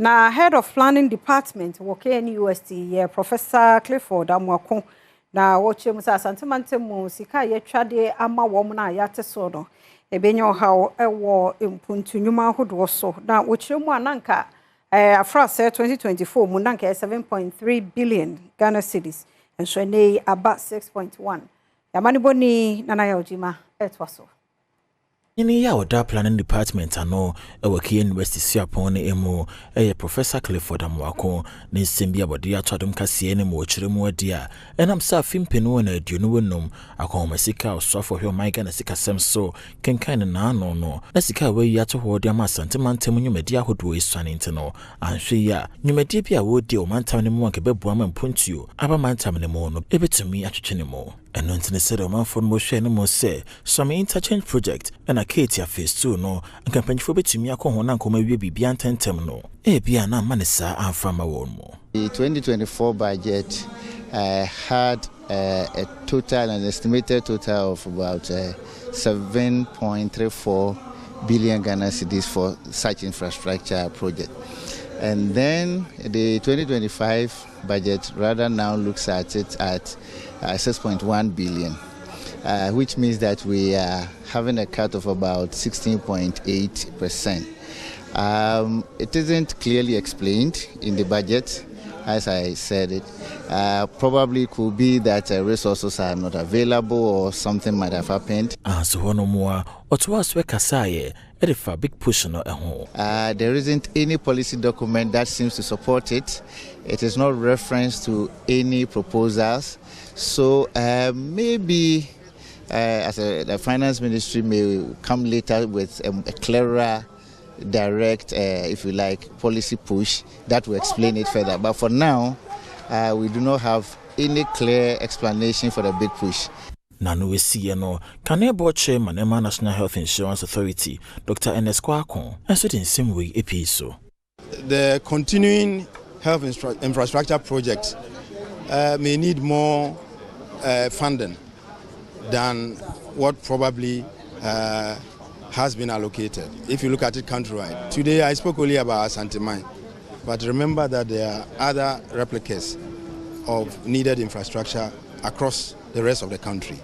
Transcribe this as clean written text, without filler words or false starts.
Na head of planning department wo KNUST Professor Clifford Amwako na woche musa Asante mantemu sika ye twade ama wom na yate so no ebenyo hawo ewo impuntu nyuma ahodo so na woche mu ananka afrase 2024 mu nanka 7.3 billion Ghana cedis enso nei aba 6.1 yamani boni nana ya ojima etwaso Yini ya oda planning department ano ewaki university siapon emu Professor Clifford Amwako ne nsembia bodi Adom Kasee ne mo chire mu adia enam sa fimpenu na aduonu wonum akoma sika osofo hwe maiga na sika semso kenkan na ano no na sika we yato ho de ama Asante mantem nyumadi ahodo eswane nteno anhwe ya nyumadi bia wo de o mantam ne mu anke bebu ama mpontuo aba mantam ne mu no ebetumi atwetwe ne mu eno ntene sere o manfo no hwe ne mo se some interchange project na Katie phase 2 no nkampanyifo betumi akọ na nkoma wie bibia ntentem no bia na manesa aframa won mo. The 2024 budget had a total, an estimated total of about 7.34 billion Ghana cedis for such infrastructure project. And then the 2025 budget rather now looks at it at 6.1 billion. Which means that we are having a cut of about 16.8%. It isn't clearly explained in the budget, as I said it. Probably could be that resources are not available or something might have happened. So no more. Big push no there isn't any policy document that seems to support it. It is not referenced to any proposals. So maybe as the finance ministry may come later with a clearer, direct, if you like, policy push that will explain it further. But for now, we do not have any clear explanation for the big push. Nanu we see no Kanebo Chairman Emma National Health Insurance Authority, Dr. Ernest Kwakon, and so in same way episo. The continuing health infrastructure project may need more funding than what probably has been allocated. If you look at it countrywide. Today I spoke only about Asante mine, but remember that there are other replicas of needed infrastructure across the rest of the country.